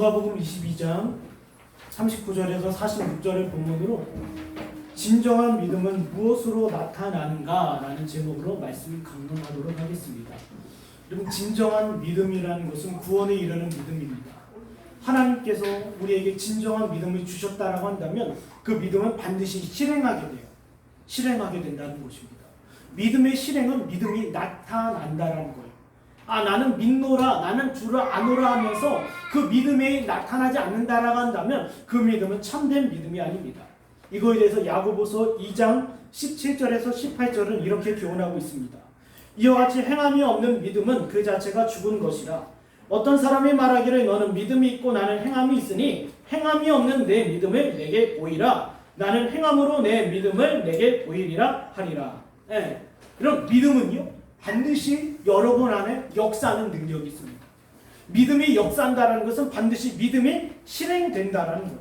누가복음 22장 39절에서 46절의 본문으로 진정한 믿음은 무엇으로 나타나는가 라는 제목으로 말씀을 강론하도록 하겠습니다. 여러분, 진정한 믿음이라는 것은 구원에 이르는 믿음입니다. 하나님께서 우리에게 진정한 믿음을 주셨다라고 한다면 그 믿음은 반드시 실행하게 돼요. 실행하게 된다는 것입니다. 믿음의 실행은 믿음이 나타난다라는 거예요. 나는 믿노라, 나는 주를 아노라 하면서 그 믿음이 나타나지 않는다라고 한다면 그 믿음은 참된 믿음이 아닙니다. 이거에 대해서 야고보서 2장 17절에서 18절은 이렇게 교훈하고 있습니다. 이와 같이 행함이 없는 믿음은 그 자체가 죽은 것이라. 어떤 사람이 말하기를 너는 믿음이 있고 나는 행함이 있으니 행함이 없는 내 믿음을 내게 보이라. 나는 행함으로 내 믿음을 내게 보이리라 하리라. 그럼 믿음은요, 반드시 여러분 안에 역사하는 능력이 있습니다. 믿음이 역사한다는 것은 반드시 믿음이 실행된다는 거예요.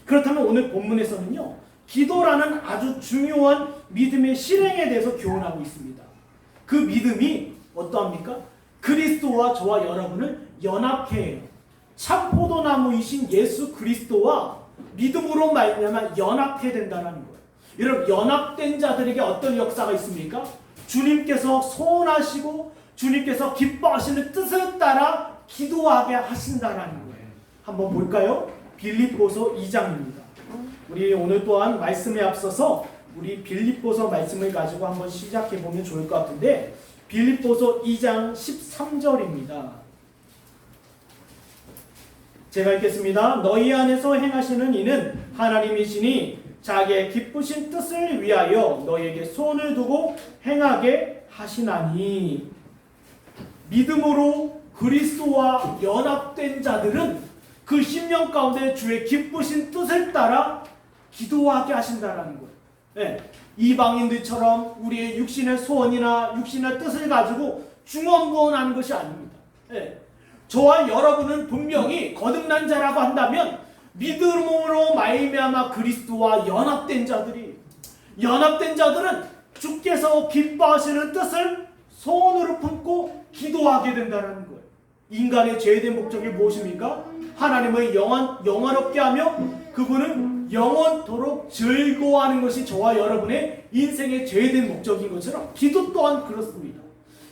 그렇다면 오늘 본문에서는요, 기도라는 아주 중요한 믿음의 실행에 대해서 교훈하고 있습니다. 그 믿음이 어떠합니까? 그리스도와 저와 여러분을 연합케 해요. 참 포도나무이신 예수 그리스도와 믿음으로 말미암아 연합케 된다는 거예요. 여러분, 연합된 자들에게 어떤 역사가 있습니까? 주님께서 소원하시고 주님께서 기뻐하시는 뜻을 따라 기도하게 하신다는 거예요. 한번 볼까요? 빌립보서 2장입니다. 우리 오늘 또한 말씀에 앞서서 우리 빌립보서 말씀을 가지고 한번 시작해 보면 좋을 것 같은데, 빌립보서 2장 13절입니다. 제가 읽겠습니다. 너희 안에서 행하시는 이는 하나님이시니 자기의 기쁘신 뜻을 위하여 너희에게 소원을 두고 행하게 하시나니. 믿음으로 그리스도와 연합된 자들은 그 심령 가운데 주의 기쁘신 뜻을 따라 기도하게 하신다는 거예요. 이방인들처럼 우리의 육신의 소원이나 육신의 뜻을 가지고 중언부언하는 것이 아닙니다. 저와 여러분은 분명히 거듭난 자라고 한다면 믿음으로 말미암아 그리스도와 연합된 자들은 주께서 기뻐하시는 뜻을 소원으로 품고 기도하게 된다는 거예요. 인간의 죄된 목적이 무엇입니까? 하나님을 영원롭게 하며 그분은 영원토록 즐거워하는 것이 저와 여러분의 인생의 죄된 목적인 것처럼 기도 또한 그렇습니다.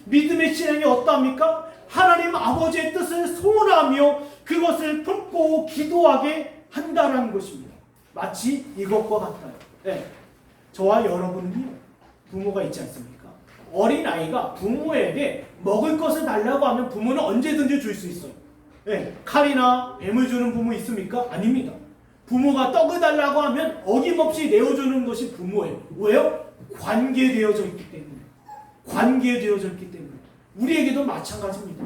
믿음의 실행이 어떠합니까? 하나님 아버지의 뜻을 소원하며 그것을 품고 기도하게 한다는 것입니다. 마치 이것과 같아요. 저와 여러분은요, 부모가 있지 않습니까? 어린아이가 부모에게 먹을 것을 달라고 하면 부모는 언제든지 줄 수 있어요. 칼이나 뱀을 주는 부모 있습니까? 아닙니다. 부모가 떡을 달라고 하면 어김없이 내어주는 것이 부모예요. 왜요? 관계되어져 있기 때문에. 관계되어져 있기 때문에. 우리에게도 마찬가지입니다.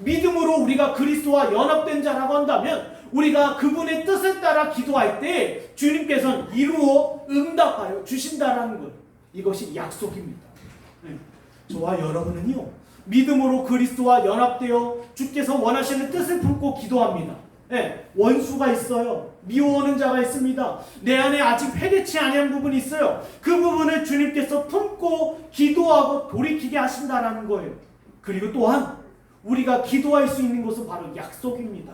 믿음으로 우리가 그리스도와 연합된 자라고 한다면 우리가 그분의 뜻을 따라 기도할 때 주님께서는 이루어 응답하여 주신다라는 것, 이것이 약속입니다. 저와 여러분은요, 믿음으로 그리스도와 연합되어 주께서 원하시는 뜻을 품고 기도합니다. 원수가 있어요. 미워하는 자가 있습니다. 내 안에 아직 회개치 아니한 부분이 있어요. 그 부분을 주님께서 품고 기도하고 돌이키게 하신다라는 거예요. 그리고 또한 우리가 기도할 수 있는 것은 바로 약속입니다.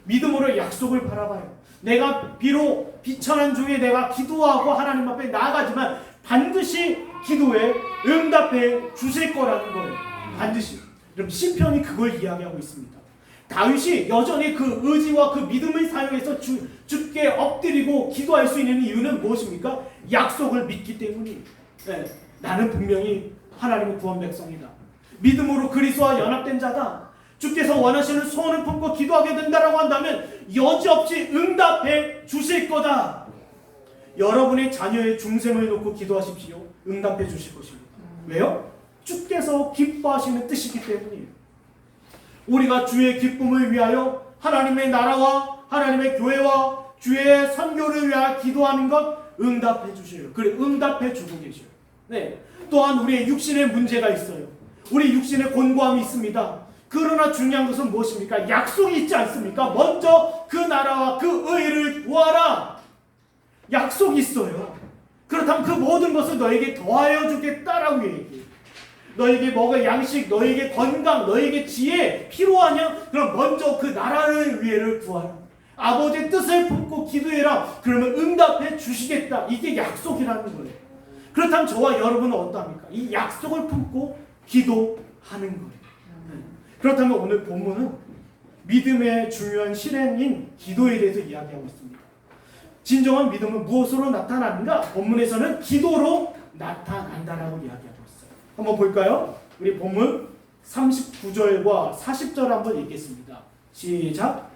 믿음으로 약속을 바라봐요. 내가 비록 비천한 중에 내가 기도하고 하나님 앞에 나아가지만 반드시 기도에 응답해 주실 거라는 거예요. 반드시. 여러분, 시편이 그걸 이야기하고 있습니다. 다윗이 여전히 그 의지와 그 믿음을 사용해서 주께 엎드리고 기도할 수 있는 이유는 무엇입니까? 약속을 믿기 때문이에요. 나는 분명히 하나님의 구원 백성이다. 믿음으로 그리스도와 연합된 자다. 주께서 원하시는 소원을 품고 기도하게 된다라고 한다면 여지없이 응답해 주실 거다. 여러분의 자녀의 중생을 놓고 기도하십시오. 응답해 주실 것입니다. 왜요? 주께서 기뻐하시는 뜻이기 때문이에요. 우리가 주의 기쁨을 위하여 하나님의 나라와 하나님의 교회와 주의 선교를 위하여 기도하는 것 응답해 주셔요. 그래, 응답해 주고 계셔요. 또한 우리의 육신의 문제가 있어요. 우리 육신의 곤고함이 있습니다. 그러나 중요한 것은 무엇입니까? 약속이 있지 않습니까? 먼저 그 나라와 그 의를 구하라. 약속이 있어요. 그렇다면 그 모든 것을 너에게 더하여 주겠다라고 얘기해요. 너에게 먹을 양식, 너에게 건강, 너에게 지혜 필요하냐? 그럼 먼저 그 나라를 위해를 구하라. 아버지의 뜻을 품고 기도해라. 그러면 응답해 주시겠다. 이게 약속이라는 거예요. 그렇다면 저와 여러분은 어떠합니까? 이 약속을 품고 기도하는 거예요. 그렇다면 오늘 본문은 믿음의 중요한 실행인 기도에 대해서 이야기하고 있습니다. 진정한 믿음은 무엇으로 나타나는가? 본문에서는 기도로 나타난다라고 이야기하고 있어요. 한번 볼까요? 우리 본문 39절과 40절 한번 읽겠습니다. 시작.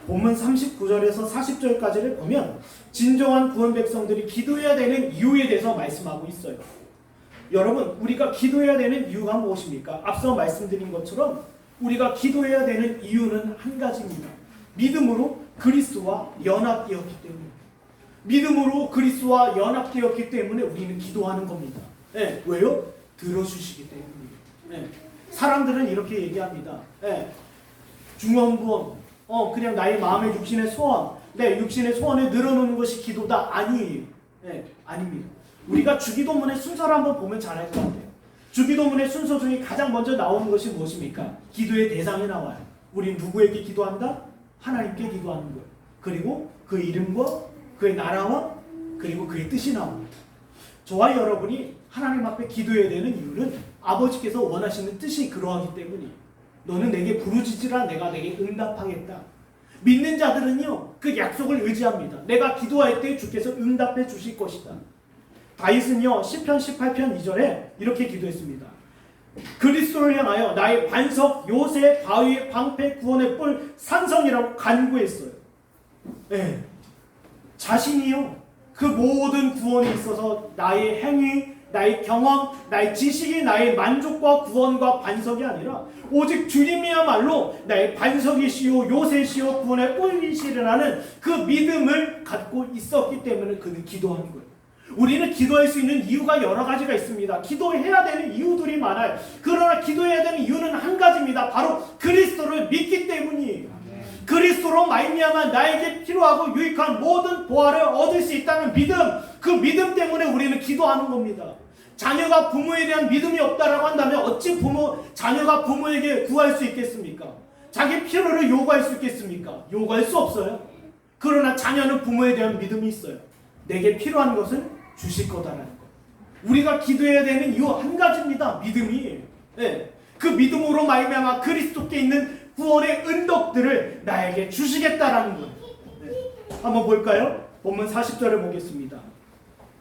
본문 39절에서 40절까지를 보면 진정한 구원 백성들이 기도해야 되는 이유에 대해서 말씀하고 있어요. 여러분, 우리가 기도해야 되는 이유가 무엇입니까? 앞서 말씀드린 것처럼 우리가 기도해야 되는 이유는 한 가지입니다. 믿음으로 그리스도와 연합되었기 때문에. 믿음으로 그리스도와 연합되었기 때문에 우리는 기도하는 겁니다. 네, 왜요? 들어주시기 때문이에요. 네. 사람들은 이렇게 얘기합니다. 네. 중원부원, 그냥 나의 마음의 육신의 소원, 내 육신의 소원을 늘어놓는 것이 기도다. 아니에요. 네, 아닙니다. 우리가 주기도문의 순서를 한번 보면 잘 알 것 같아요. 주기도문의 순서 중에 가장 먼저 나오는 것이 무엇입니까? 기도의 대상이 나와요. 우린 누구에게 기도한다? 하나님께 기도하는 거예요. 그리고 그 이름과 그의 나라와 그리고 그의 뜻이 나옵니다. 저와 여러분이 하나님 앞에 기도해야 되는 이유는 아버지께서 원하시는 뜻이 그러하기 때문이에요. 너는 내게 부르짖으라 내가 내게 응답하겠다. 믿는 자들은요 그 약속을 의지합니다. 내가 기도할 때 주께서 응답해 주실 것이다. 다윗은요 시편 18편 2절에 이렇게 기도했습니다. 그리스도를 향하여 나의 반석 요새 바위의 방패 구원의 뿔 산성이라고 간구했어요. 네. 자신이요 그 모든 구원에 있어서 나의 행위, 나의 경험, 나의 지식이 나의 만족과 구원과 반석이 아니라 오직 주님이야말로 나의 반석이시오 요새시오 구원의 뿔이시라는 그 믿음을 갖고 있었기 때문에 그는 기도하는 거예요. 우리는 기도할 수 있는 이유가 여러 가지가 있습니다. 기도해야 되는 이유들이 많아요. 그러나 기도해야 되는 이유는 한 가지입니다. 바로 그리스도를 믿기 때문이에요. 그리스도로 말미암아 나에게 필요하고 유익한 모든 보화를 얻을 수 있다는 믿음, 그 믿음 때문에 우리는 기도하는 겁니다. 자녀가 부모에 대한 믿음이 없다라고 한다면 어찌 자녀가 부모에게 구할 수 있겠습니까? 자기 필요를 요구할 수 있겠습니까? 요구할 수 없어요. 그러나 자녀는 부모에 대한 믿음이 있어요. 내게 필요한 것은 주실 거다라는 것. 우리가 기도해야 되는 이유 한 가지입니다. 믿음이. 네. 그 믿음으로 말미암아 그리스도께 있는 구원의 은덕들을 나에게 주시겠다라는 거예요. 네. 한번 볼까요? 본문 40절을 보겠습니다.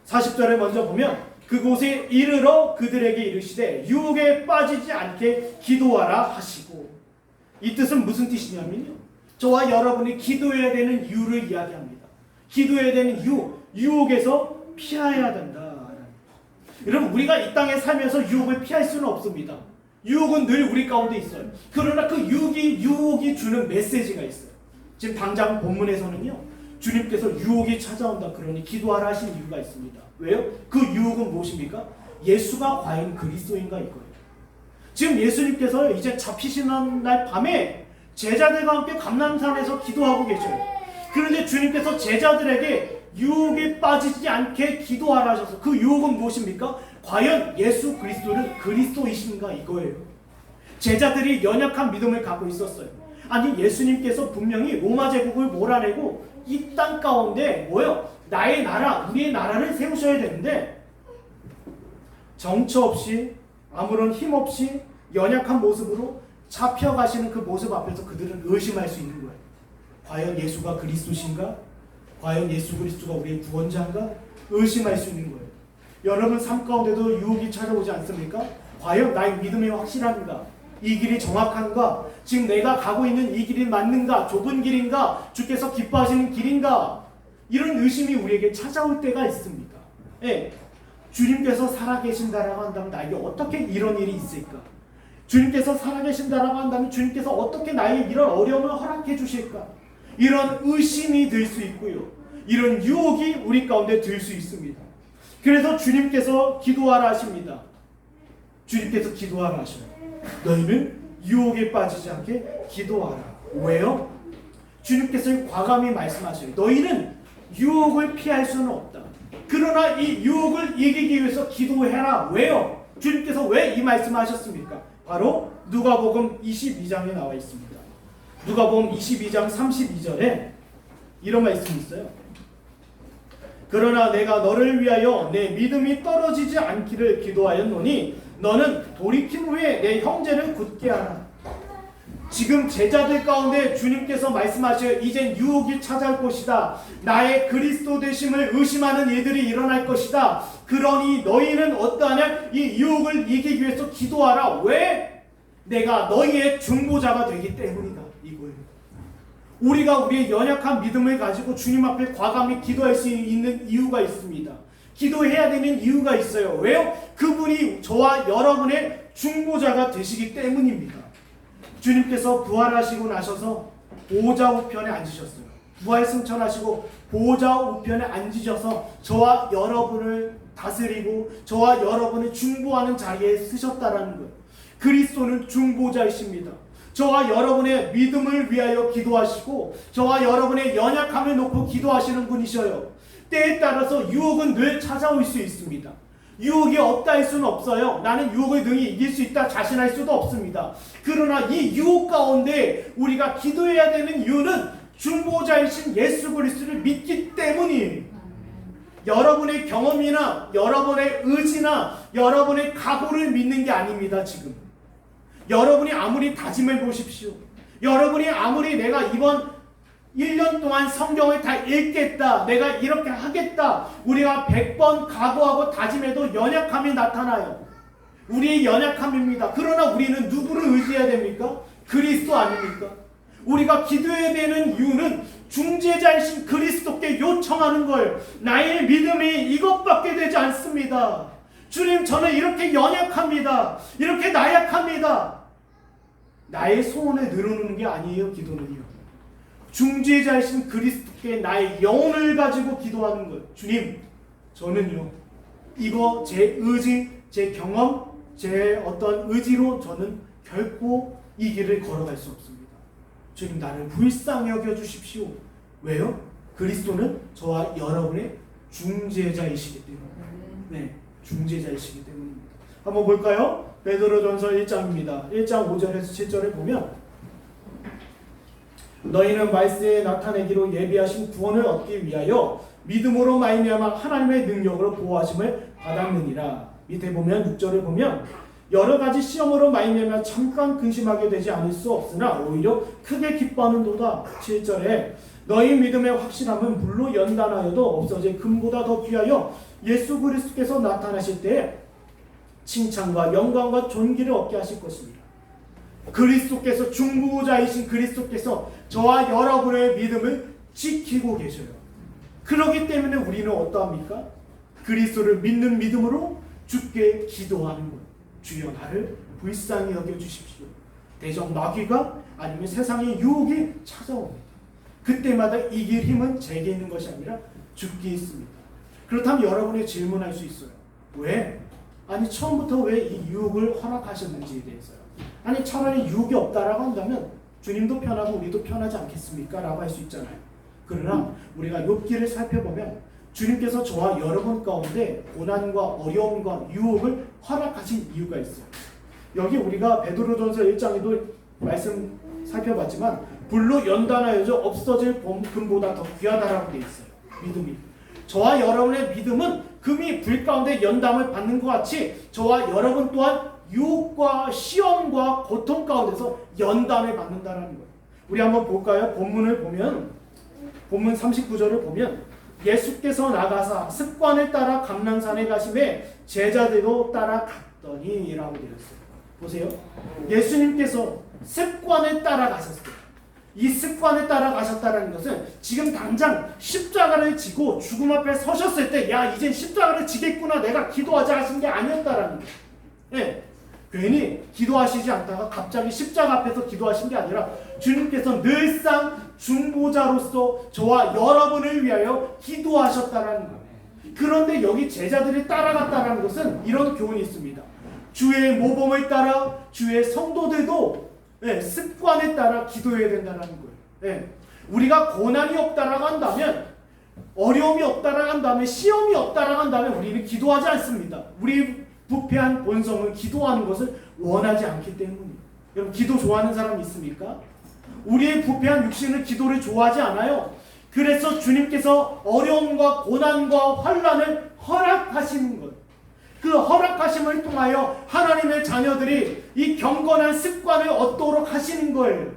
40절을 먼저 보면 그곳에 이르러 그들에게 이르시되 유혹에 빠지지 않게 기도하라 하시고, 이 뜻은 무슨 뜻이냐면요, 저와 여러분이 기도해야 되는 이유를 이야기합니다. 기도해야 되는 이유, 유혹에서 피해야 된다. 여러분, 우리가 이 땅에 살면서 유혹을 피할 수는 없습니다. 유혹은 늘 우리 가운데 있어요. 그러나 그 유혹이 주는 메시지가 있어요. 지금 당장 본문에서는요, 주님께서 유혹이 찾아온다 그러니 기도하라 하신 이유가 있습니다. 왜요? 그 유혹은 무엇입니까? 예수가 과연 그리스도인가 이거예요. 지금 예수님께서 이제 잡히시는 날 밤에 제자들과 함께 감람산에서 기도하고 계셔요. 그런데 주님께서 제자들에게 유혹에 빠지지 않게 기도하라 하셔서, 그 유혹은 무엇입니까? 과연 예수 그리스도는 그리스도이신가 이거예요. 제자들이 연약한 믿음을 갖고 있었어요. 아니, 예수님께서 분명히 로마 제국을 몰아내고 이 땅 가운데 뭐요? 나의 나라, 우리의 나라를 세우셔야 되는데 정처 없이 아무런 힘 없이 연약한 모습으로 잡혀가시는 그 모습 앞에서 그들은 의심할 수 있는 거예요. 과연 예수가 그리스도신가? 과연 예수 그리스도가 우리의 구원자인가? 의심할 수 있는 거예요. 여러분 삶 가운데도 유혹이 찾아오지 않습니까? 과연 나의 믿음이 확실한가? 이 길이 정확한가? 지금 내가 가고 있는 이 길이 맞는가? 좁은 길인가? 주께서 기뻐하시는 길인가? 이런 의심이 우리에게 찾아올 때가 있습니다. 예, 주님께서 살아계신다라고 한다면 나에게 어떻게 이런 일이 있을까? 주님께서 살아계신다라고 한다면 주님께서 어떻게 나에게 이런 어려움을 허락해 주실까? 이런 의심이 들 수 있고요, 이런 유혹이 우리 가운데 들 수 있습니다. 그래서 주님께서 기도하라 하십니다. 주님께서 기도하라 하셔요. 너희는 유혹에 빠지지 않게 기도하라. 왜요? 주님께서 과감히 말씀하셔요. 너희는 유혹을 피할 수는 없다. 그러나 이 유혹을 이기기 위해서 기도해라. 왜요? 주님께서 왜 이 말씀하셨습니까? 바로 누가복음 22장에 나와 있습니다. 누가복음 22장 32절에 이런 말씀이 있어요. 그러나 내가 너를 위하여 내 믿음이 떨어지지 않기를 기도하였노니 너는 돌이킨 후에 내 형제를 굳게 하라. 지금 제자들 가운데 주님께서 말씀하셔요. 이젠 유혹이 찾아올 것이다. 나의 그리스도 되심을 의심하는 일들이 일어날 것이다. 그러니 너희는 어떠하냐? 이 유혹을 이기기 위해서 기도하라. 왜? 내가 너희의 중보자가 되기 때문이다. 이거예요. 우리가 우리의 연약한 믿음을 가지고 주님 앞에 과감히 기도할 수 있는 이유가 있습니다. 기도해야 되는 이유가 있어요. 왜요? 그분이 저와 여러분의 중보자가 되시기 때문입니다. 주님께서 부활하시고 나셔서 보좌 우편에 앉으셨어요. 부활 승천하시고 보좌 우편에 앉으셔서 저와 여러분을 다스리고 저와 여러분을 중보하는 자리에 쓰셨다라는 거예요. 그리스도는 중보자이십니다. 저와 여러분의 믿음을 위하여 기도하시고 저와 여러분의 연약함을 놓고 기도하시는 분이셔요. 때에 따라서 유혹은 늘 찾아올 수 있습니다. 유혹이 없다 할 수는 없어요. 나는 유혹을 능히 이길 수 있다 자신할 수도 없습니다. 그러나 이 유혹 가운데 우리가 기도해야 되는 이유는 중보자이신 예수 그리스도를 믿기 때문이에요. 여러분의 경험이나 여러분의 의지나 여러분의 각오를 믿는 게 아닙니다. 지금 여러분이 아무리 다짐해 보십시오. 여러분이 아무리 내가 이번 1년 동안 성경을 다 읽겠다, 내가 이렇게 하겠다, 우리가 100번 각오하고 다짐해도 연약함이 나타나요. 우리의 연약함입니다. 그러나 우리는 누구를 의지해야 됩니까? 그리스도 아닙니까? 우리가 기도해야 되는 이유는 중재자이신 그리스도께 요청하는 거예요. 나의 믿음이 이것밖에 되지 않습니다. 주님, 저는 이렇게 연약합니다. 이렇게 나약합니다. 나의 소원을 늘어놓는 게 아니에요. 기도는요, 중재자이신 그리스도께 나의 영혼을 가지고 기도하는 거예요. 주님, 저는요, 이거 제 의지, 제 경험, 제 어떤 의지로 저는 결코 이 길을 걸어갈 수 없습니다. 주님, 나를 불쌍히 여겨주십시오. 왜요? 그리스도는 저와 여러분의 중재자이시기 때문에. 네, 중재자이시기 때문입니다. 한번 볼까요? 베드로전서 1장입니다. 1장 5절에서 7절에 보면 너희는 말세에 나타내기로 예비하신 구원을 얻기 위하여 믿음으로 말미암아 하나님의 능력으로 보호하심을 받았느니라. 밑에 보면 6절에 보면 여러 가지 시험으로 말미암아 잠깐 근심하게 되지 않을 수 없으나 오히려 크게 기뻐하는도다. 7절에 너희 믿음의 확실함은 물로 연단하여도 없어질 금보다 더 귀하여 예수 그리스도께서 나타나실 때에 칭찬과 영광과 존귀를 얻게 하실 것입니다. 그리스도께서 중보자이신 그리스도께서 저와 여러분의 믿음을 지키고 계셔요. 그렇기 때문에 우리는 어떠합니까? 그리스도를 믿는 믿음으로 주께 기도하는 거예요. 주여, 나를 불쌍히 여겨주십시오. 대적 마귀가 아니면 세상의 유혹이 찾아옵니다. 그때마다 이길 힘은 제게 있는 것이 아니라 주께 있습니다. 그렇다면 여러분이 질문할 수 있어요. 왜? 아니, 처음부터 왜 이 유혹을 허락하셨는지에 대해서요. 아니, 차라리 유혹이 없다라고 한다면 주님도 편하고 우리도 편하지 않겠습니까? 라고 할 수 있잖아요. 그러나 우리가 욥기를 살펴보면 주님께서 저와 여러분 가운데 고난과 어려움과 유혹을 허락하신 이유가 있어요. 여기 우리가 베드로전서 1장에도 말씀 살펴봤지만 불로 연단하여져 없어질 금보다 더 귀하다라고 되어 있어요. 믿음이. 저와 여러분의 믿음은 금이 불 가운데 연담을 받는 것 같이 저와 여러분 또한 유혹과 시험과 고통 가운데서 연단을 받는다는 거예요. 우리 한번 볼까요? 본문을 보면 본문 39절을 보면 예수께서 나가사 습관을 따라 감람산에 가심에 제자들도 따라갔더니 라고 되어 있어요. 보세요. 예수님께서 습관을 따라가셨어요. 이 습관에 따라가셨다는 것은 지금 당장 십자가를 지고 죽음 앞에 서셨을 때 야, 이젠 십자가를 지겠구나, 내가 기도하자 하신 게 아니었다라는 거예요. 네. 괜히 기도하시지 않다가 갑자기 십자가 앞에서 기도하신 게 아니라 주님께서 늘상 중보자로서 저와 여러분을 위하여 기도하셨다라는 거예요. 그런데 여기 제자들이 따라갔다는 것은 이런 교훈이 있습니다. 주의 모범을 따라 주의 성도들도 예, 습관에 따라 기도해야 된다는 거예요. 예, 우리가 고난이 없다라고 한다면, 어려움이 없다라고 한다면, 시험이 없다라고 한다면 우리는 기도하지 않습니다. 우리 부패한 본성은 기도하는 것을 원하지 않기 때문이에요. 여러분 기도 좋아하는 사람 있습니까? 우리의 부패한 육신은 기도를 좋아하지 않아요. 그래서 주님께서 어려움과 고난과 환난을 허락하시는 것, 그 허락하심을 통하여 하나님의 자녀들이 이 경건한 습관을 얻도록 하시는 거예요.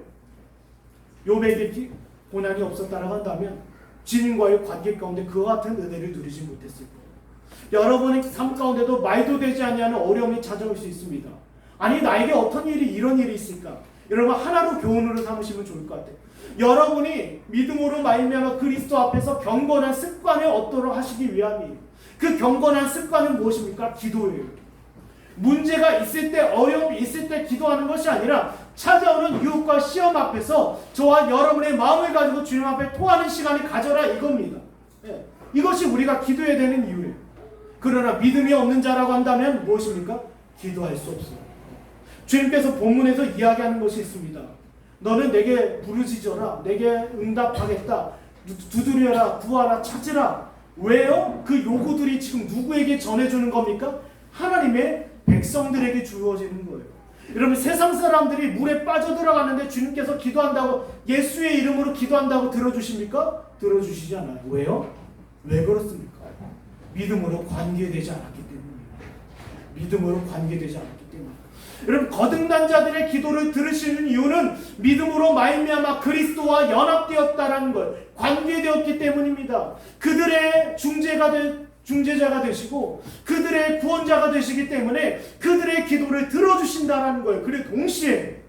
욥에게 고난이 없었다라고 한다면 주님과의 관계 가운데 그와 같은 은혜를 누리지 못했을 거예요. 여러분의 삶 가운데도 말도 되지 않는 어려움이 찾아올 수 있습니다. 아니 나에게 어떤 일이 이런 일이 있을까? 여러분 하나로 교훈으로 삼으시면 좋을 것 같아요. 여러분이 믿음으로 말미암아 그리스도 앞에서 경건한 습관을 얻도록 하시기 위함이에요. 그 경건한 습관은 무엇입니까? 기도예요. 문제가 있을 때, 어려움이 있을 때 기도하는 것이 아니라 찾아오는 유혹과 시험 앞에서 저와 여러분의 마음을 가지고 주님 앞에 토하는 시간을 가져라 이겁니다. 예. 이것이 우리가 기도해야 되는 이유예요. 그러나 믿음이 없는 자라고 한다면 무엇입니까? 기도할 수 없어요. 주님께서 본문에서 이야기하는 것이 있습니다. 너는 내게 부르짖어라. 내게 응답하겠다. 두드려라. 구하라. 찾으라. 왜요? 그 요구들이 지금 누구에게 전해주는 겁니까? 하나님의 백성들에게 주어지는 거예요. 여러분 세상 사람들이 물에 빠져들어가는데 주님께서 기도한다고 예수의 이름으로 기도한다고 들어주십니까? 들어주시지 않아요. 왜요? 왜 그렇습니까? 믿음으로 관계되지 않았기 때문입니다. 믿음으로 관계되지 않았기 때문입니다. 여러분 거듭난 자들의 기도를 들으시는 이유는 믿음으로 말미암아 그리스도와 연합되었다라는 걸 관계되었기 때문입니다. 그들의 중재자가 되시고 그들의 구원자가 되시기 때문에 그들의 기도를 들어주신다라는 거예요. 그리고 동시에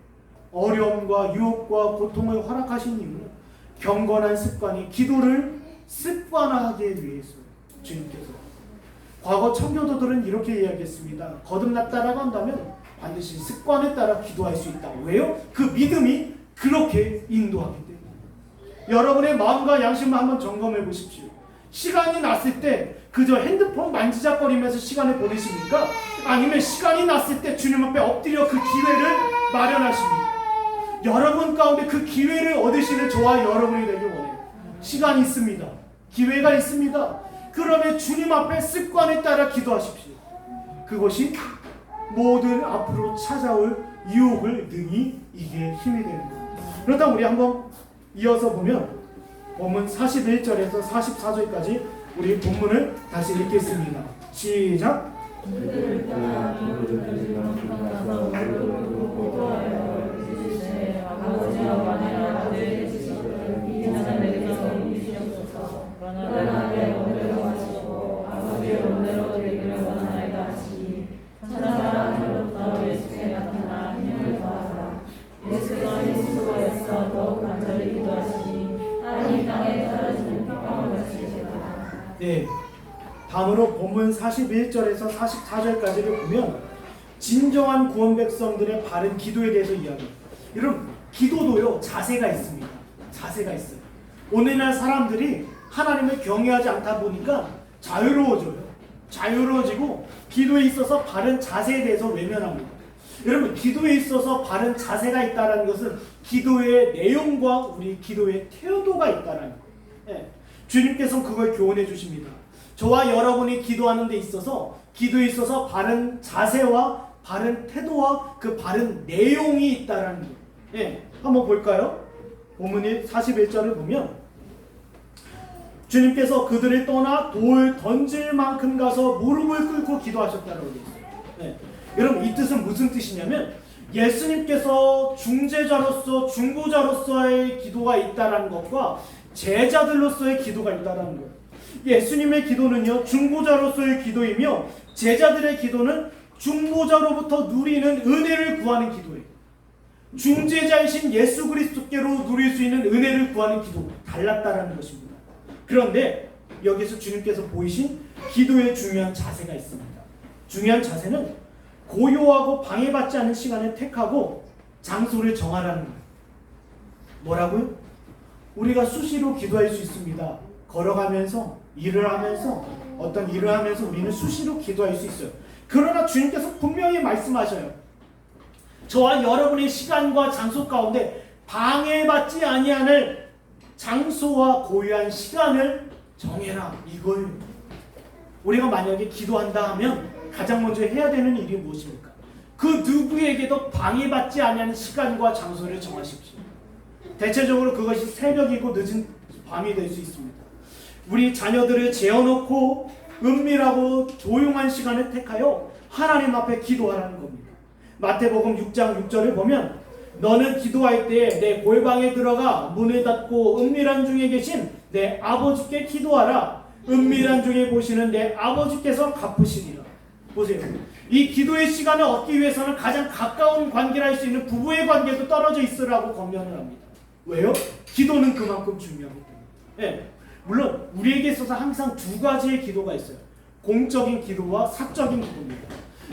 어려움과 유혹과 고통을 허락하신 이유는 경건한 습관이 기도를 습관화하기 위해서요. 주님께서 과거 청교도들은 이렇게 이야기했습니다. 거듭났다라고 한다면 반드시 습관에 따라 기도할 수 있다. 왜요? 그 믿음이 그렇게 인도하기 때문에. 여러분의 마음과 양심을 한번 점검해 보십시오. 시간이 났을 때 그저 핸드폰 만지작거리면서 시간을 보내십니까? 아니면 시간이 났을 때 주님 앞에 엎드려 그 기회를 마련하십니까? 여러분 가운데 그 기회를 얻으시는 저와 여러분이 되길 원해요. 시간이 있습니다. 기회가 있습니다. 그러면 주님 앞에 습관에 따라 기도하십시오. 그것이 모든 앞으로 찾아올 유혹을 능히 이기에 힘이 되는 겁니다. 그렇다면 우리 한번 이어서 보면 본문 41절에서 44절까지 우리 본문을 다시 읽겠습니다. 시작. 네, 다음으로 본문 41절에서 44절까지를 보면 진정한 구원 백성들의 바른 기도에 대해서 이야기합니다. 여러분 기도도요 자세가 있습니다. 자세가 있어요. 오늘날 사람들이 하나님을 경외하지 않다 보니까 자유로워져요. 자유로워지고 기도에 있어서 바른 자세에 대해서 외면합니다. 여러분 기도에 있어서 바른 자세가 있다는 것은 기도의 내용과 우리 기도의 태도가 있다는 거예요. 네. 주님께서는 그걸 교훈해 주십니다. 저와 여러분이 기도하는 데 있어서 기도에 있어서 바른 자세와 바른 태도와 그 바른 내용이 있다는 거예요. 네. 한번 볼까요? 본문 41절을 보면 주님께서 그들을 떠나 돌 던질 만큼 가서 무릎을 꿇고 기도하셨다고 되어 있어요. 네. 여러분 이 뜻은 무슨 뜻이냐면 예수님께서 중재자로서 중보자로서의 기도가 있다는 것과 제자들로서의 기도가 있다는 거예요. 예수님의 기도는요 중보자로서의 기도이며 제자들의 기도는 중보자로부터 누리는 은혜를 구하는 기도예요. 중재자이신 예수 그리스도께로 누릴 수 있는 은혜를 구하는 기도 달랐다라는 것입니다. 그런데 여기서 주님께서 보이신 기도의 중요한 자세가 있습니다. 중요한 자세는 고요하고 방해받지 않은 시간을 택하고 장소를 정하라는 거예요. 뭐라고요? 우리가 수시로 기도할 수 있습니다. 걸어가면서 일을 하면서 어떤 일을 하면서 우리는 수시로 기도할 수 있어요. 그러나 주님께서 분명히 말씀하셔요. 저와 여러분의 시간과 장소 가운데 방해받지 아니하는 장소와 고유한 시간을 정해라, 이거예요. 우리가 만약에 기도한다 하면 가장 먼저 해야 되는 일이 무엇입니까? 그 누구에게도 방해받지 아니하는 시간과 장소를 정하십시오. 대체적으로 그것이 새벽이고 늦은 밤이 될 수 있습니다. 우리 자녀들을 재워놓고 은밀하고 조용한 시간을 택하여 하나님 앞에 기도하라는 겁니다. 마태복음 6장 6절을 보면 너는 기도할 때에 내 골방에 들어가 문을 닫고 은밀한 중에 계신 내 아버지께 기도하라. 은밀한 중에 보시는 내 아버지께서 갚으시리라. 보세요. 이 기도의 시간을 얻기 위해서는 가장 가까운 관계를 할 수 있는 부부의 관계도 떨어져 있으라고 권면을 합니다. 왜요? 기도는 그만큼 중요하기 때문에. 네. 물론 우리에게 있어서 항상 두 가지의 기도가 있어요. 공적인 기도와 사적인 기도입니다.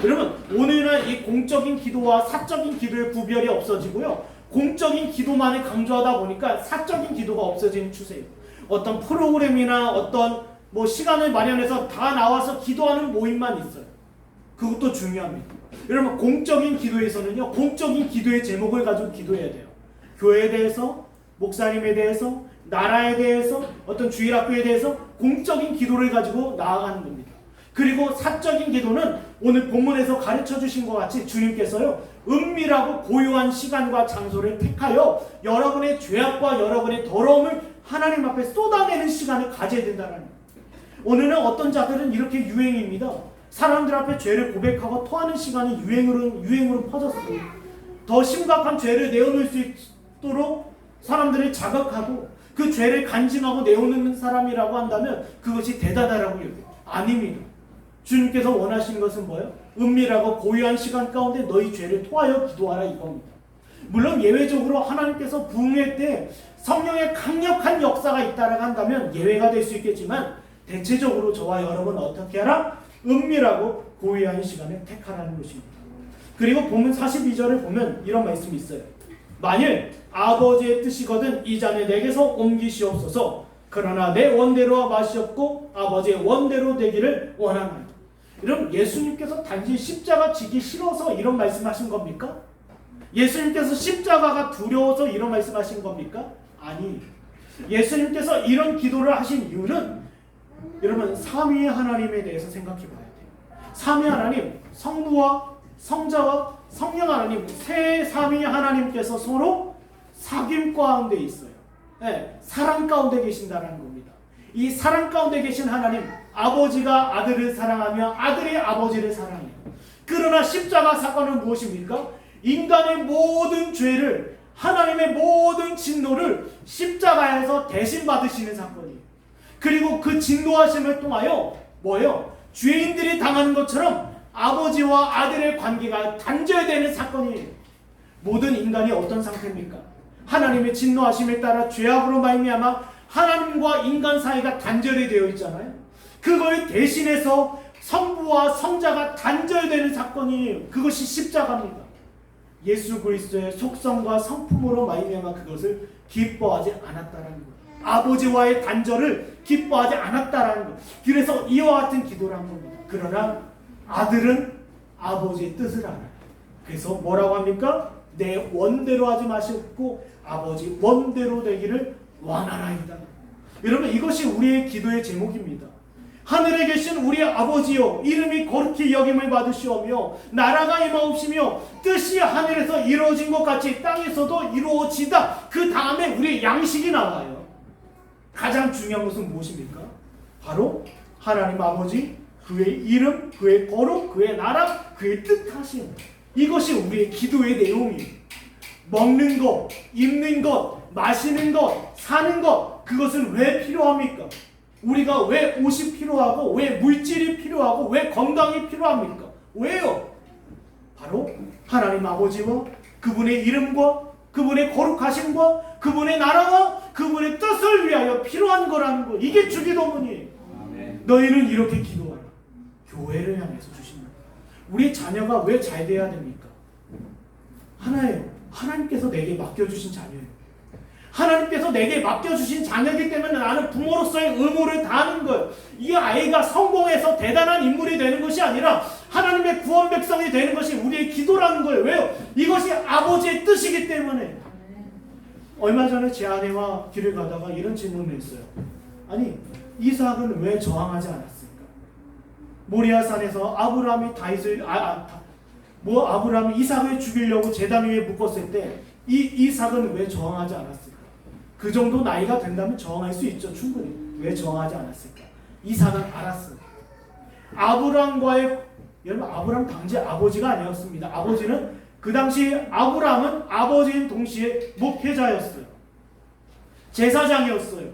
여러분, 오늘은 이 공적인 기도와 사적인 기도의 구별이 없어지고요. 공적인 기도만을 강조하다 보니까 사적인 기도가 없어지는 추세예요. 어떤 프로그램이나 어떤 시간을 마련해서 다 나와서 기도하는 모임만 있어요. 그것도 중요합니다. 여러분, 공적인 기도에서는요, 공적인 기도의 제목을 가지고 기도해야 돼요. 교회에 대해서, 목사님에 대해서, 나라에 대해서, 어떤 주일학교에 대해서 공적인 기도를 가지고 나아가는 겁니다. 그리고 사적인 기도는 오늘 본문에서 가르쳐 주신 것 같이 주님께서요, 은밀하고 고요한 시간과 장소를 택하여 여러분의 죄악과 여러분의 더러움을 하나님 앞에 쏟아내는 시간을 가져야 된다는 거예요. 오늘은 어떤 자들은 이렇게 유행입니다. 사람들 앞에 죄를 고백하고 토하는 시간이 유행으로 퍼졌어요. 더 심각한 죄를 내어놓을 수 있도록 사람들을 자극하고 그 죄를 간증하고 내어놓는 사람이라고 한다면 그것이 대단하다고 여겨요. 아닙니다. 주님께서 원하시는 것은 뭐예요? 은밀하고 고요한 시간 가운데 너희 죄를 토하여 기도하라, 이겁니다. 물론 예외적으로 하나님께서 부흥회 때 성령의 강력한 역사가 있다라고 한다면 예외가 될 수 있겠지만 대체적으로 저와 여러분 어떻게 하라? 은밀하고 고요한 시간을 택하라는 것입니다. 그리고 본문 42절을 보면 이런 말씀이 있어요. 만일 아버지의 뜻이거든 이 잔을 내게서 옮기시옵소서. 그러나 내 원대로와 맛이 없고 아버지의 원대로 되기를 원하나이다. 여러분, 예수님께서 단지 십자가 지기 싫어서 이런 말씀하신 겁니까? 예수님께서 십자가가 두려워서 이런 말씀하신 겁니까? 아니, 예수님께서 이런 기도를 하신 이유는 여러분, 삼위의 하나님에 대해서 생각해 봐야 돼요. 삼위 하나님, 성부와 성자와 성령 하나님, 세 삼위 하나님께서 서로 사귐 가운데 있어요. 네, 사랑 가운데 계신다는 겁니다. 이 사랑 가운데 계신 하나님, 아버지가 아들을 사랑하며 아들이 아버지를 사랑해요. 그러나 십자가 사건은 무엇입니까? 인간의 모든 죄를, 하나님의 모든 진노를 십자가에서 대신 받으시는 사건이에요. 그리고 그 진노하심을 통하여 뭐예요? 죄인들이 당하는 것처럼 아버지와 아들의 관계가 단절되는 사건이에요. 모든 인간이 어떤 상태입니까? 하나님의 진노하심에 따라 죄악으로 말미암아 하나님과 인간 사이가 단절이 되어 있잖아요. 그걸 대신해서 성부와 성자가 단절되는 사건이에요. 그것이 십자가입니다. 예수 그리스도의 속성과 성품으로 말미암아 그것을 기뻐하지 않았다라는 거예요. 아버지와의 단절을 기뻐하지 않았다라는 거예요. 그래서 이와 같은 기도를 한 겁니다. 그러나 아들은 아버지의 뜻을 알아요. 그래서 뭐라고 합니까? 내 원대로 하지 마시고 아버지 원대로 되기를 원하나이다. 여러분, 이것이 우리의 기도의 제목입니다. 하늘에 계신 우리 아버지여, 이름이 거룩히 여김을 받으시오며 나라가 임하옵시며 뜻이 하늘에서 이루어진 것 같이 땅에서도 이루어지다. 그 다음에 우리의 양식이 나와요. 가장 중요한 것은 무엇입니까? 바로 하나님 아버지, 그의 이름, 그의 거룩, 그의 나라, 그의 뜻하심. 이것이 우리의 기도의 내용이에요. 먹는 것, 입는 것, 마시는 것, 사는 것, 그것은 왜 필요합니까? 우리가 왜 옷이 필요하고 왜 물질이 필요하고 왜 건강이 필요합니까? 왜요? 바로 하나님 아버지와 그분의 이름과 그분의 거룩하심과 그분의 나라와 그분의 뜻을 위하여 필요한 거라는 거. 이게 주기도문이에요. 너희는 이렇게 기도하라. 교회를 향해서 주신다. 우리 자녀가 왜 잘 돼야 됩니까? 하나예요. 하나님께서 내게 맡겨주신 자녀예요. 하나님께서 내게 맡겨주신 자녀이기 때문에 나는 부모로서의 의무를 다하는 거예요. 이 아이가 성공해서 대단한 인물이 되는 것이 아니라 하나님의 구원 백성이 되는 것이 우리의 기도라는 거예요. 왜요? 이것이 아버지의 뜻이기 때문에. 얼마 전에 제 아내와 길을 가다가 이런 질문을 했어요. 아니, 이삭은 왜 저항하지 않았을까? 모리아산에서 아브라함이 아브라함이 이삭을 죽이려고 제단 위에 묶었을 때 이 이삭은 왜 저항하지 않았을까? 그 정도 나이가 된다면 저항할 수 있죠. 충분히. 왜 저항하지 않았을까? 이삭은 알았어요. 여러분, 아브라함 당시 아버지가 아니었습니다. 아버지는 그 당시 아브라함은 아버지인 동시에 목회자였어요. 제사장이었어요.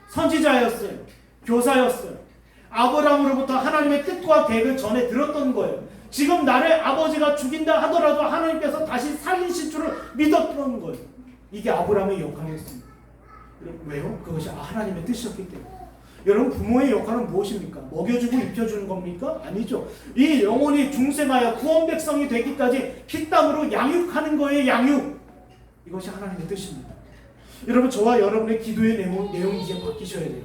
선지자였어요. 교사였어요. 아브라함으로부터 하나님의 뜻과 계획을 전해 들었던 거예요. 지금 나를 아버지가 죽인다 하더라도 하나님께서 다시 살리실 줄을 믿었던 거예요. 이게 아브라함의 역할이었습니다. 왜요? 그것이 하나님의 뜻이었기 때문에. 여러분, 부모의 역할은 무엇입니까? 먹여주고 입혀주는 겁니까? 아니죠. 이 영혼이 중생하여 구원 백성이 되기까지 피땀으로 양육하는 거예요. 양육. 이것이 하나님의 뜻입니다. 여러분, 저와 여러분의 기도의 내용이 이제 바뀌셔야 돼요.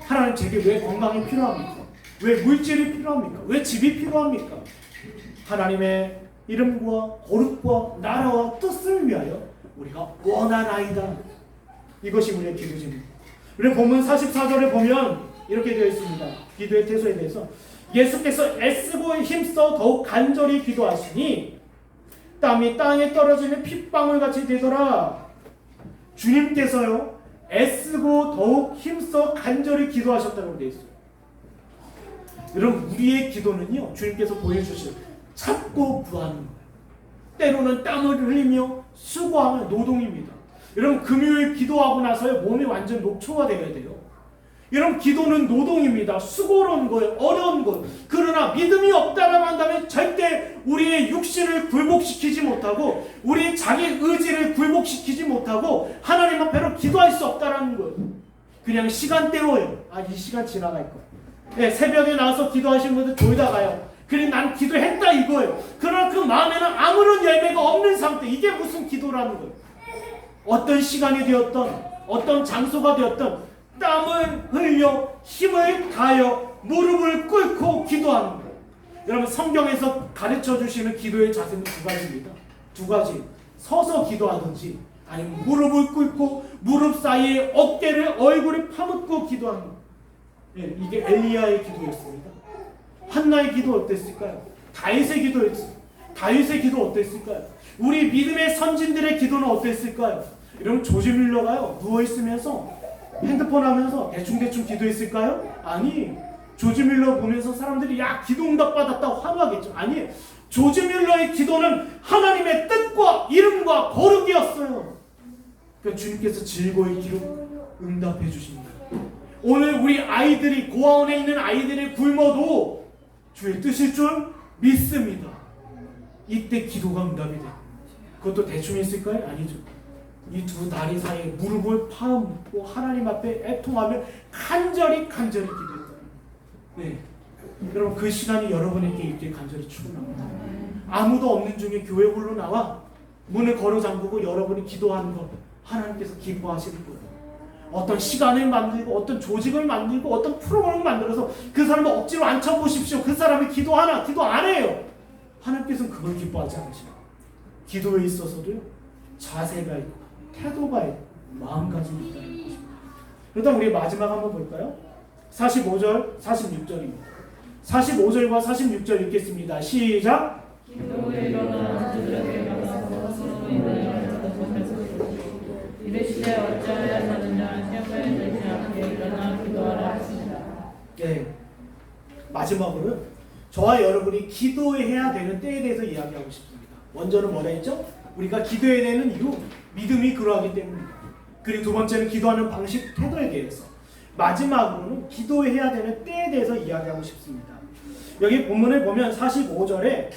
하나님, 제게 왜 건강이 필요합니까? 왜 물질이 필요합니까? 왜 집이 필요합니까? 하나님의 이름과 거룩과 나라와 뜻을 위하여 우리가 원하나이다. 이것이 우리의 기도입니다. 우리 본문 44절에 보면 이렇게 되어 있습니다. 기도의 태도에 대해서 예수께서 애쓰고 힘써 더욱 간절히 기도하시니 땀이 땅에 떨어지는 핏방울같이 되더라. 주님께서요, 애쓰고 더욱 힘써 간절히 기도하셨다고 되어 있어요. 여러분, 우리의 기도는요, 주님께서 보여주신 찾고 구하는 거예요. 때로는 땀을 흘리며 수고하는 노동입니다. 여러분, 금요일 기도하고 나서요, 몸이 완전 녹초가 되어야 돼요. 여러분, 기도는 노동입니다. 수고로운 거예요. 어려운 거예요. 그러나 믿음이 없다라고 한다면 절대 우리의 육신을 굴복시키지 못하고 우리의 자기 의지를 굴복시키지 못하고 하나님 앞에로 기도할 수 없다라는 거예요. 그냥 시간 때워요. 이 시간 지나갈 거예요. 네, 새벽에 나와서 기도하시는 분들 졸다 가요. 그래, 난 기도했다 이거예요. 그러나 그 마음에는 아무런 열매가 없는 상태. 이게 무슨 기도라는 거예요. 어떤 시간이 되었던, 어떤 장소가 되었던 땀을 흘려 힘을 다하여 무릎을 꿇고 기도하는 거예요. 여러분, 성경에서 가르쳐 주시는 기도의 자세는 두 가지입니다. 두 가지. 서서 기도하든지 아니면 무릎을 꿇고 무릎 사이에 어깨를 얼굴을 파묻고 기도하는 거예요. 네, 이게 엘리야의 기도였습니다. 한나의 기도 어땠을까요? 다윗의 기도 어땠을까요? 우리 믿음의 선진들의 기도는 어땠을까요? 여러분, 조지 밀러가요, 누워있으면서 핸드폰 하면서 대충대충 기도했을까요? 아니, 조지 밀러 보면서 사람들이 기도 응답 받았다고 환호하겠죠. 아니, 조지 밀러의 기도는 하나님의 뜻과 이름과 거룩이었어요. 그러니까 주님께서 즐거이 응답해 주십니다. 오늘 우리 아이들이, 고아원에 있는 아이들이 굶어도 주의 뜻일 줄 믿습니다. 이때 기도가 응답이 돼요. 그것도 대충 했을까요? 아니죠. 이 두 다리 사이에 무릎을 파묻고 하나님 앞에 애통하며 간절히 기도했다. 네, 여러분, 그 시간이 여러분에게 있길 간절히 축원합니다. 아무도 없는 중에 교회 홀로 나와 문을 걸어 잠그고 여러분이 기도하는 것, 하나님께서 기뻐하시는 거예요. 어떤 시간을 만들고 어떤 조직을 만들고 어떤 프로그램을 만들어서 그 사람을 억지로 앉혀보십시오. 그 사람이 기도하나 기도 안 해요. 하나님께서는 그걸 기뻐하지 않으십니다. 기도에 있어서도요, 자세가 있고 태도가 있고 마음가짐이 있다는 것입니다. 그렇다면 우리 마지막 한번 볼까요? 45절 46절입니다 45절과 46절 읽겠습니다. 시작. 기도에 일어나 저녁에 가서 이르시되 어찌하여 사느냐 시험에 들지 않게 일어나 기도하라 하시니라. 네, 마지막으로 저와 여러분이 기도해야 되는 때에 대해서 이야기하고 싶습니다. 먼저는 뭐라 했죠? 우리가 기도해야 되는 이유, 믿음이 그러하기 때문입니다. 그리고 두 번째는 기도하는 방식, 태도에 대해서. 마지막으로는 기도해야 되는 때에 대해서 이야기하고 싶습니다. 여기 본문을 보면 45절에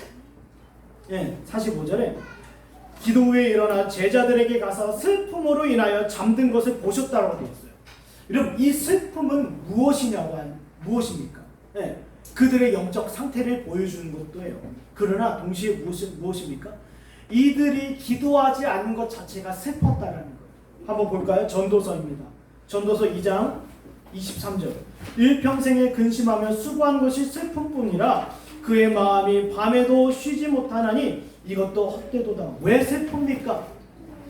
기도 후에 일어나 제자들에게 가서 슬픔으로 인하여 잠든 것을 보셨다고 되어 있어요. 여러분, 이 슬픔은 무엇입니까? 네, 그들의 영적 상태를 보여주는 것도 해요. 그러나 동시에 무엇입니까? 이들이 기도하지 않는 것 자체가 슬펐다라는 거예요. 한번 볼까요? 전도서입니다. 전도서 2장 23절. 일평생에 근심하며 수고한 것이 슬픔뿐이라 그의 마음이 밤에도 쉬지 못하나니 이것도 헛되도다. 왜 슬픕니까?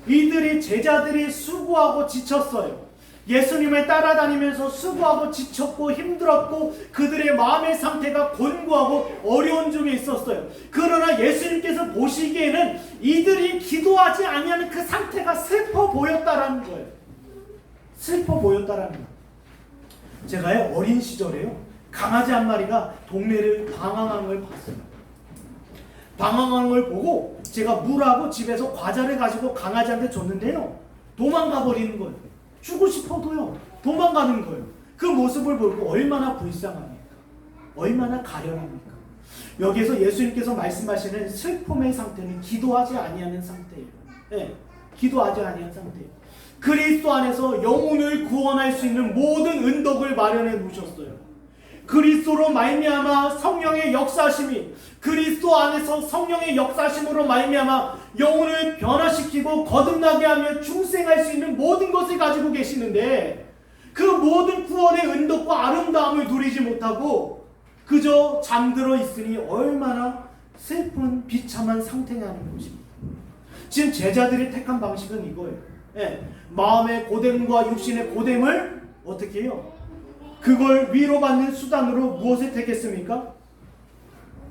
이들이 제자들이 수고하고 지쳤어요. 예수님을 따라다니면서 수고하고 지쳤고 힘들었고 그들의 마음의 상태가 곤고하고 어려운 중에 있었어요. 그러나 예수님께서 보시기에는 이들이 기도하지 아니하는 그 상태가 슬퍼 보였다라는 거예요. 슬퍼 보였다라는 거예요. 제가요 어린 시절에요 강아지 한 마리가 동네를 방황하는 걸 봤어요. 방황하는 걸 보고 제가 물하고 집에서 과자를 가지고 강아지한테 줬는데요 도망가 버리는 거예요. 주고 싶어도요 도망가는 거예요. 그 모습을 보고 얼마나 불쌍합니까? 얼마나 가련합니까? 여기에서 예수님께서 말씀하시는 슬픔의 상태는 기도하지 아니하는 상태예요. 네, 기도하지 아니하는 상태예요. 그리스도 안에서 영혼을 구원할 수 있는 모든 은덕을 마련해 놓으셨어요. 그리스도로 말미암아 성령의 역사심이 그리스도 안에서 성령의 역사심으로 말미암아 영혼을 변화시키고 거듭나게 하며 중생할 수 있는 모든 것을 가지고 계시는데 그 모든 구원의 은덕과 아름다움을 누리지 못하고 그저 잠들어 있으니 얼마나 슬픈 비참한 상태냐는 것입니다. 지금 제자들이 택한 방식은 이거예요. 예, 마음의 고됨과 육신의 고됨을 어떻게 해요? 그걸 위로받는 수단으로 무엇을 택했습니까?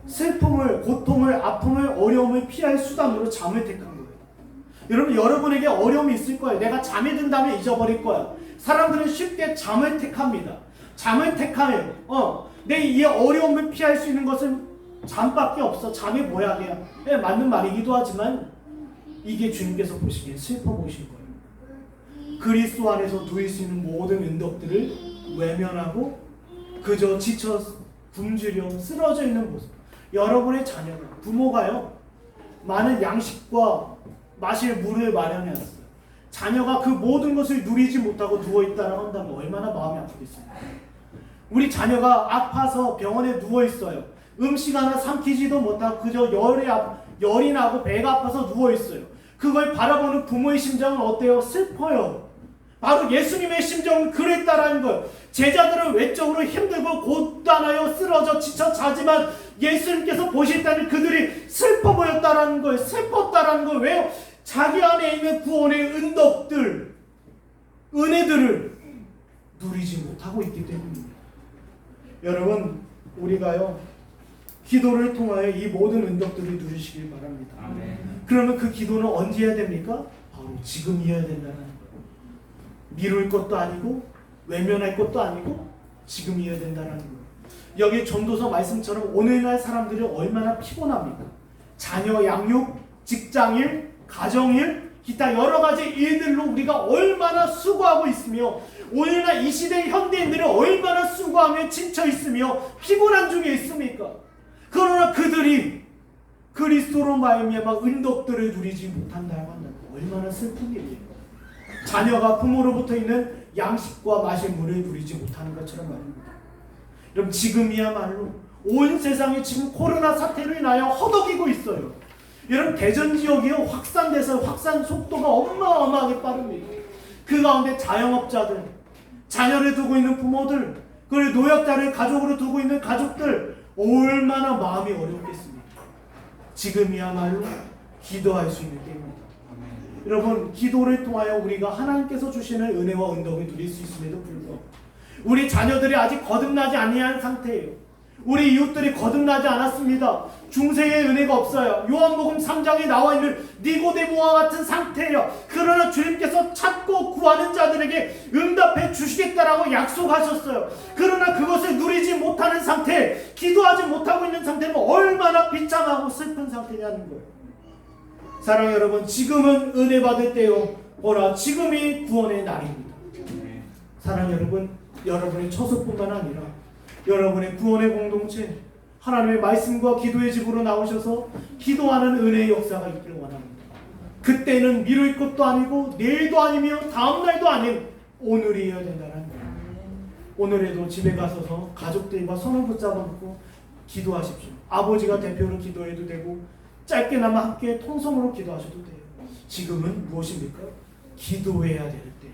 슬픔을, 고통을, 아픔을, 어려움을 피할 수단으로 잠을 택한 거예요. 여러분, 여러분에게 어려움이 있을 거예요. 내가 잠이 든 다음에 잊어버릴 거야. 사람들은 쉽게 잠을 택합니다. 잠을 택하면 내 이 어려움을 피할 수 있는 것은 잠밖에 없어. 잠이 뭐야? 네, 맞는 말이기도 하지만 이게 주님께서 보시기에 슬퍼 보신 거예요. 그리스도 안에서 누릴 수 있는 모든 은덕들을 외면하고 그저 지쳐 굶주려 쓰러져 있는 모습. 여러분의 자녀가 부모가요 많은 양식과 마실 물을 마련해왔어요. 자녀가 그 모든 것을 누리지 못하고 누워있다고 한다면 얼마나 마음이 아프겠습니까? 우리 자녀가 아파서 병원에 누워있어요. 음식 하나 삼키지도 못하고 그저 열이 나고 배가 아파서 누워있어요. 그걸 바라보는 부모의 심정은 어때요? 슬퍼요. 바로 예수님의 심정은 그랬다라는 거예요. 제자들은 외적으로 힘들고 고단하여 쓰러져 지쳐 자지만 예수님께서 보실 때는 그들이 슬퍼 보였다라는 거예요. 슬펐다라는 거예요. 왜요? 자기 안에 있는 구원의 은덕들, 은혜들을 누리지 못하고 있기 때문입니다. 여러분, 우리가요 기도를 통하여 이 모든 은덕들을 누리시길 바랍니다. 아멘. 그러면 그 기도는 언제 해야 됩니까? 바로 지금이어야 된다는 거예요. 미룰 것도 아니고 외면할 것도 아니고 지금이어야 된다는 거예요. 여기 전도서 말씀처럼 오늘날 사람들이 얼마나 피곤합니까? 자녀 양육, 직장일, 가정일, 기타 여러 가지 일들로 우리가 얼마나 수고하고 있으며 오늘날 이 시대 현대인들이 얼마나 수고하며 지쳐 있으며 피곤한 중에 있습니까? 그러나 그들이 그리스도로 말미암아 은덕들을 누리지 못한다고 한다면 얼마나 슬픈 일이에요. 자녀가 부모로부터 있는 양식과 마실 물을 누리지 못하는 것처럼 말입니다. 여러분, 지금이야말로 온 세상이 지금 코로나 사태로 인하여 허덕이고 있어요. 여러분, 대전 지역이요 확산돼서 확산 속도가 어마어마하게 빠릅니다. 그 가운데 자영업자들, 자녀를 두고 있는 부모들, 그리고 노약자를 가족으로 두고 있는 가족들 얼마나 마음이 어렵겠습니까? 지금이야말로 기도할 수 있는 때입니다. 여러분, 기도를 통하여 우리가 하나님께서 주시는 은혜와 은덕을 누릴 수 있음에도 불구하고 우리 자녀들이 아직 거듭나지 아니한 상태예요. 우리 이웃들이 거듭나지 않았습니다. 중생의 은혜가 없어요. 요한복음 3장에 나와 있는 니고데모와 같은 상태예요. 그러나 주님께서 찾고 구하는 자들에게 응답해 주시겠다라고 약속하셨어요. 그러나 그것을 누리지 못하는 상태, 기도하지 못하고 있는 상태는 얼마나 비참하고 슬픈 상태냐는 거예요. 사랑하는 여러분, 지금은 은혜 받을 때요. 보라, 지금이 구원의 날입니다. 사랑하는 여러분, 여러분의 처소뿐만 아니라 여러분의 구원의 공동체, 하나님의 말씀과 기도의 집으로 나오셔서 기도하는 은혜의 역사가 있기를 원합니다. 그때는 미룰 것도 아니고 내일도 아니며 다음날도 아닌 오늘이어야 된다는 거예요. 오늘에도 집에 가서서 가족들과 손을 붙잡아놓고 기도하십시오. 아버지가 대표로 기도해도 되고 짧게나마 함께 통성으로 기도하셔도 돼요. 지금은 무엇입니까? 기도해야 될 때.